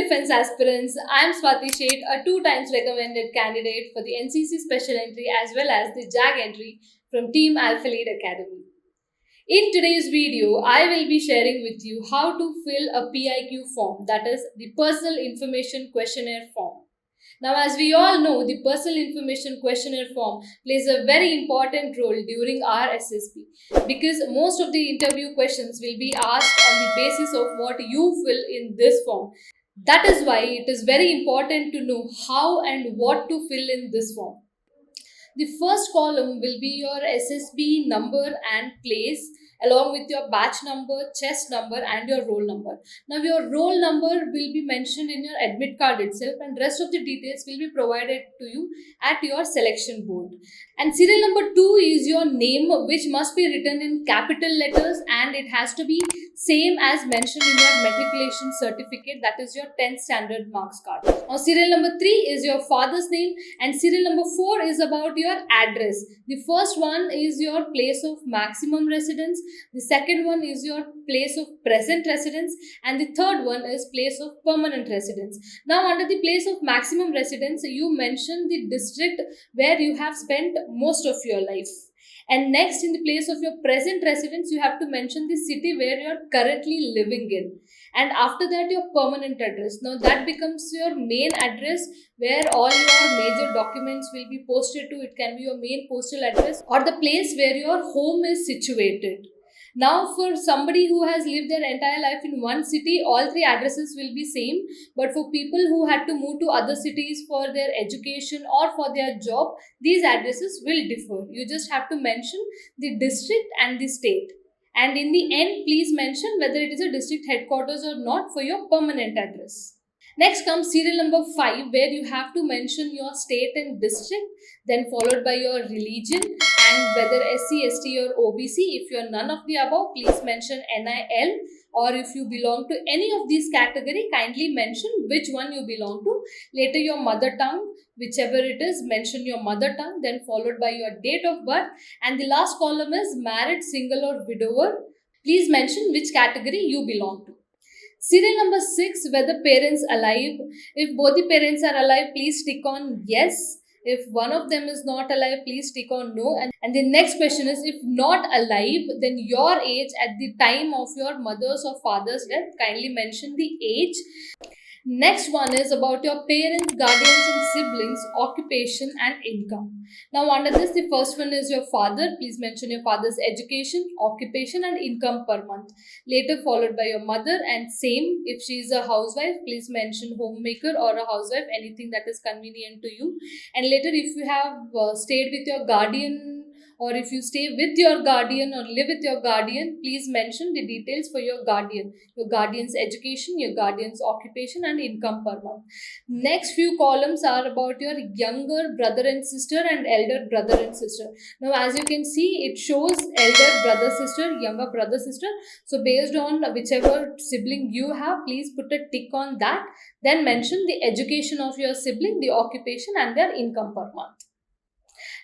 defense aspirants, I am Swati Sheth, a 2 times recommended candidate for the NCC Special Entry as well as the JAG entry from Team Alpha Lead Academy. In today's video, I will be sharing with you how to fill a PIQ form, that is the Personal Information Questionnaire form. Now, as we all know, the Personal Information Questionnaire form plays a very important role during our SSP because most of the interview questions will be asked on the basis of what you fill in this form. That is why it is very important to know how and what to fill in this form. The first column will be your SSB number and place along with your batch number, chest number and your roll number. Now your roll number will be mentioned in your admit card itself and rest of the details will be provided to you at your selection board. And serial number 2 is your name, which must be written in capital letters and it has to be same as mentioned in your matriculation certificate, that is your 10th standard marks card. Now serial number 3 is your father's name and serial number 4 is about your address. The first one is your place of maximum residence, the second one is your place of present residence and the third one is place of permanent residence. Now under the place of maximum residence, you mention the district where you have spent most of your life. And next, in the place of your present residence, you have to mention the city where you are currently living in. And after that, your permanent address. Now, that becomes your main address where all your major documents will be posted to. It can be your main postal address or the place where your home is situated. Now, for somebody who has lived their entire life in one city, all 3 addresses will be same. But for people who had to move to other cities for their education or for their job, these addresses will differ. You just have to mention the district and the state. And in the end, please mention whether it is a district headquarters or not for your permanent address. Next comes serial number 5, where you have to mention your state and district, then followed by your religion and whether SC, ST or OBC. If you are none of the above, please mention NIL, or if you belong to any of these category, kindly mention which one you belong to. Later your mother tongue, whichever it is, mention your mother tongue, then followed by your date of birth, and the last column is married, single or widower. Please mention which category you belong to. Serial number 6, whether parents alive. If both the parents are alive, please tick on yes. If one of them is not alive, please tick on no. And the next question is, if not alive, then your age at the time of your mother's or father's death. Kindly mention the age. Next one is about your parents, guardians and siblings, occupation and income. Now under this, the first one is your father. Please mention your father's education, occupation and income per month. Later followed by your mother, and same if she is a housewife, please mention homemaker or a housewife, anything that is convenient to you. And later if you have stayed with your guardian or if you stay with your guardian or live with your guardian, please mention the details for your guardian's education, your guardian's occupation and income per month. Next few columns are about your younger brother and sister and elder brother and sister. Now as you can see, it shows elder brother sister, younger brother sister. So based on whichever sibling you have, please put a tick on that. Then mention the education of your sibling, the occupation and their income per month.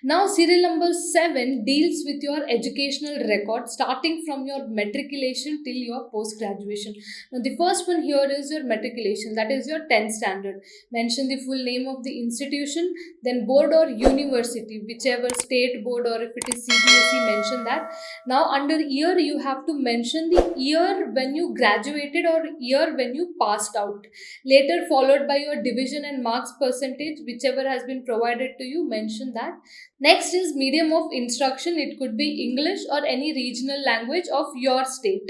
Now, serial number 7 deals with your educational record starting from your matriculation till your post-graduation. Now, the first one here is your matriculation, that is your 10th standard. Mention the full name of the institution, then board or university, whichever state board or if it is CBSE, mention that. Now, under year, you have to mention the year when you graduated or year when you passed out. Later, followed by your division and marks percentage, whichever has been provided to you, mention that. Next is medium of instruction. It could be English or any regional language of your state.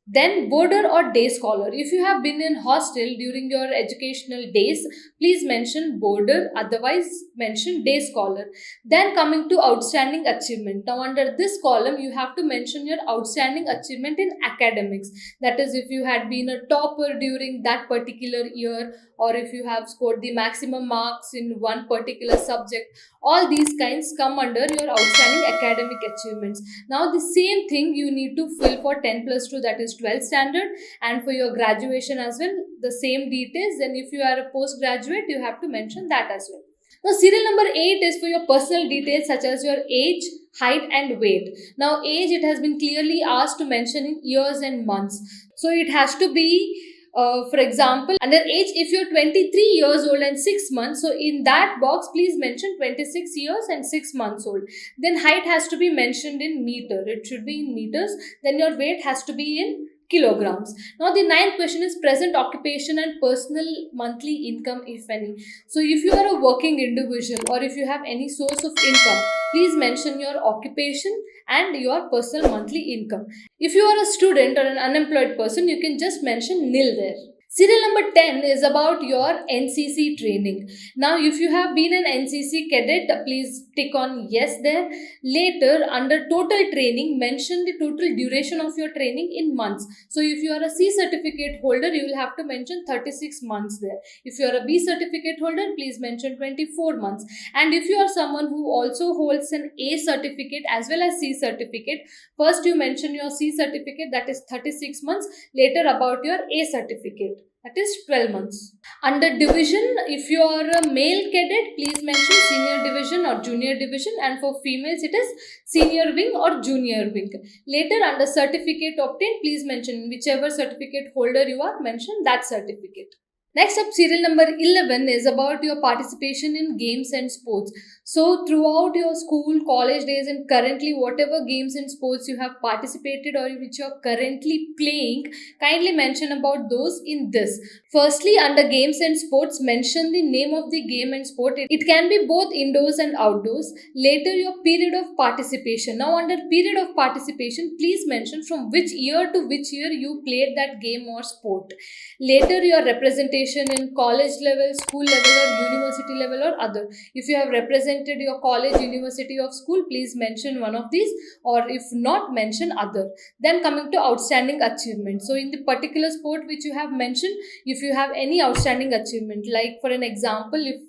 Then boarder or day scholar. If you have been in hostel during your educational days, please mention boarder, otherwise mention day scholar. Then coming to outstanding achievement. Now under this column, you have to mention your outstanding achievement in academics. That is, if you had been a topper during that particular year or if you have scored the maximum marks in one particular subject. All these kinds come under your outstanding academic achievements. Now the same thing you need to fill for 10+2, that is 12th standard, and for your graduation as well, the same details. Then if you are a postgraduate, you have to mention that as well. Now serial number 8 is for your personal details such as your age, height and weight. Now age, it has been clearly asked to mention in years and months. So it has to be For example, under age, if you're 23 years old and 6 months, so in that box, please mention 26 years and 6 months old. Then height has to be mentioned in meter. It should be in meters. Then your weight has to be in kilograms. Now the ninth question is present occupation and personal monthly income, if any. So if you are a working individual or if you have any source of income, please mention your occupation and your personal monthly income. If you are a student or an unemployed person, you can just mention nil there. Serial number 10 is about your NCC training. Now, if you have been an NCC cadet, please tick on yes there. Later, under total training, mention the total duration of your training in months. So, if you are a C certificate holder, you will have to mention 36 months there. If you are a B certificate holder, please mention 24 months. And if you are someone who also holds an A certificate as well as C certificate, first you mention your C certificate, that is 36 months, later about your A certificate, that is 12 months. Under division, if you are a male cadet, please mention senior division or junior division, and for females it is senior wing or junior wing. Later, under certificate obtained, please mention whichever certificate holder you are, mention that certificate. Next up, serial number 11 is about your participation in games and sports. So, throughout your school, college days, and currently, whatever games and sports you have participated or which you are currently playing, kindly mention about those in this. Firstly, under games and sports, mention the name of the game and sport. It can be both indoors and outdoors. Later, your period of participation. Now, under period of participation, please mention from which year to which year you played that game or sport. Later, your representation in college level, school level, or university level, or other. If you have represented your college, university, or school, please mention one of these, or if not, mention other. Then coming to outstanding achievement. So, in the particular sport which you have mentioned, if you have any outstanding achievement, like for an example, if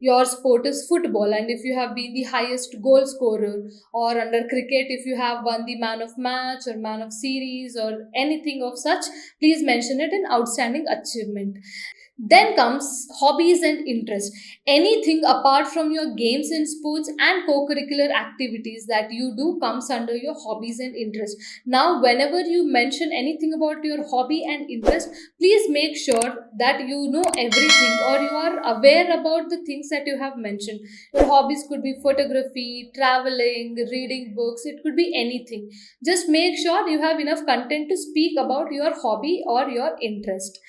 your sport is football and if you have been the highest goal scorer, or under cricket if you have won the man of match or man of series or anything of such, please mention it in outstanding achievement. Then comes hobbies and interests. Anything apart from your games and sports and co-curricular activities that you do comes under your hobbies and interests. Now, whenever you mention anything about your hobby and interest, please make sure that you know everything or you are aware about the things that you have mentioned. Your hobbies could be photography, traveling, reading books, it could be anything. Just make sure you have enough content to speak about your hobby or your interest.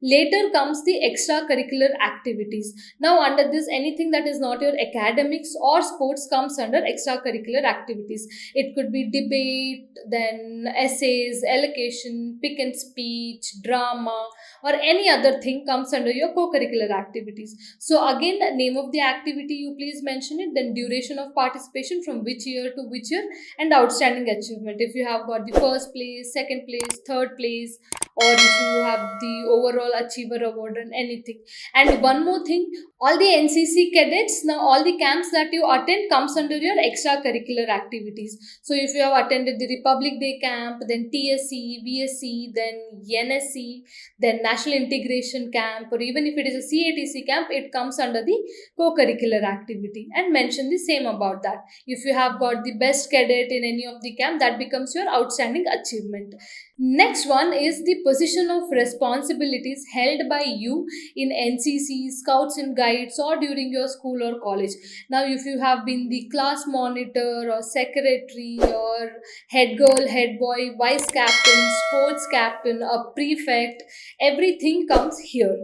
Later comes the extracurricular activities. Now, under this, anything that is not your academics or sports comes under extracurricular activities. It could be debate, then essays, allocation, pick and speech, drama, or any other thing comes under your co-curricular activities. So, again, the name of the activity, you please mention it, then duration of participation from which year to which year, and outstanding achievement. If you have got the first place, second place, third place, or if you have the overall achiever award and anything. And one more thing, all the NCC cadets, now all the camps that you attend comes under your extracurricular activities. So if you have attended the Republic Day camp, then TSC, VSC, then NSC, then National Integration Camp, or even if it is a CATC camp, it comes under the co-curricular activity, and mention the same about that. If you have got the best cadet in any of the camp, that becomes your outstanding achievement. Next one is the position of responsibilities held by you in NCC, Scouts and Guides, or during your school or college. Now, if you have been the class monitor or secretary or head girl, head boy, vice captain, sports captain, a prefect, everything comes here.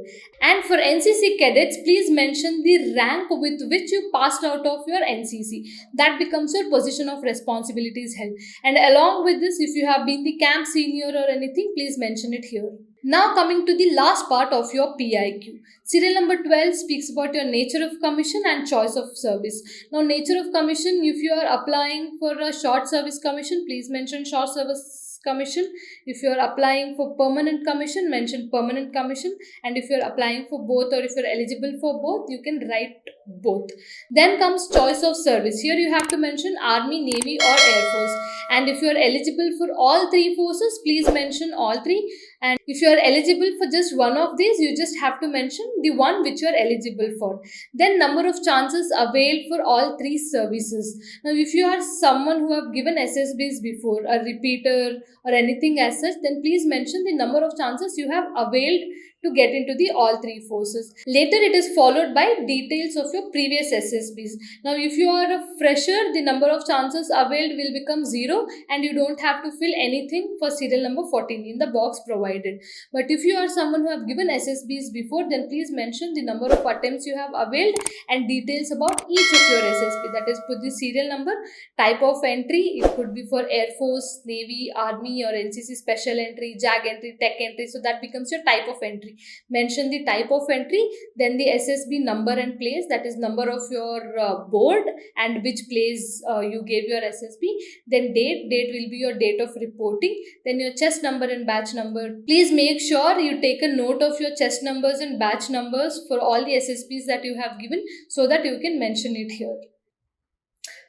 And for NCC cadets, please mention the rank with which you passed out of your NCC. That becomes your position of responsibilities held. And along with this, if you have been the camp senior or anything, please mention it here. Now, coming to the last part of your PIQ. Serial number 12 speaks about your nature of commission and choice of service. Now, nature of commission, if you are applying for a short service commission, please mention short service commission. If you are applying for permanent commission, mention permanent commission. And if you are applying for both, or if you are eligible for both, you can write both. Then comes choice of service. Here you have to mention Army, Navy, or Air Force. And if you are eligible for all three forces, please mention all three. And if you are eligible for just one of these, you just have to mention the one which you are eligible for. Then number of chances availed for all three services. Now if you are someone who have given SSBs before, a repeater or anything as such, then please mention the number of chances you have availed to get into the all three forces. Later it is followed by details of your previous SSBs. Now if you are a fresher, the number of chances availed will become 0 and you don't have to fill anything for serial number 14 in the box provided. But if you are someone who have given SSBs before, then please mention the number of attempts you have availed and details about each of your SSB. That is, put the serial number, type of entry, it could be for Air Force, Navy, Army or NCC special entry, JAG entry, tech entry. So that becomes your type of entry. Mention the type of entry, then the SSB number and place, that is number of your board and which place you gave your SSB. Then date will be your date of reporting. Then your chest number and batch number. Please make sure you take a note of your chest numbers and batch numbers for all the SSBs that you have given so that you can mention it here.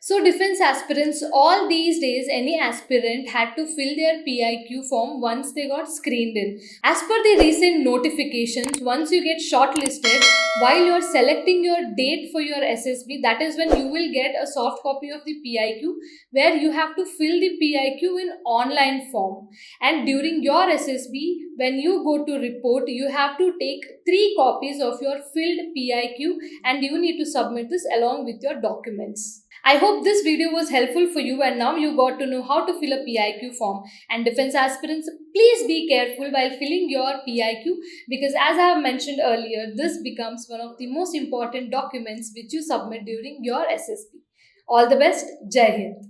So defense aspirants, all these days any aspirant had to fill their PIQ form once they got screened in. As per the recent notifications, once you get shortlisted, while you are selecting your date for your SSB, that is when you will get a soft copy of the PIQ where you have to fill the PIQ in online form. And during your SSB, when you go to report, you have to take 3 copies of your filled PIQ and you need to submit this along with your documents. I hope this video was helpful for you and now you got to know how to fill a PIQ form. And defense aspirants, please be careful while filling your PIQ because as I have mentioned earlier, this becomes one of the most important documents which you submit during your SSB. All the best. Jai Hind.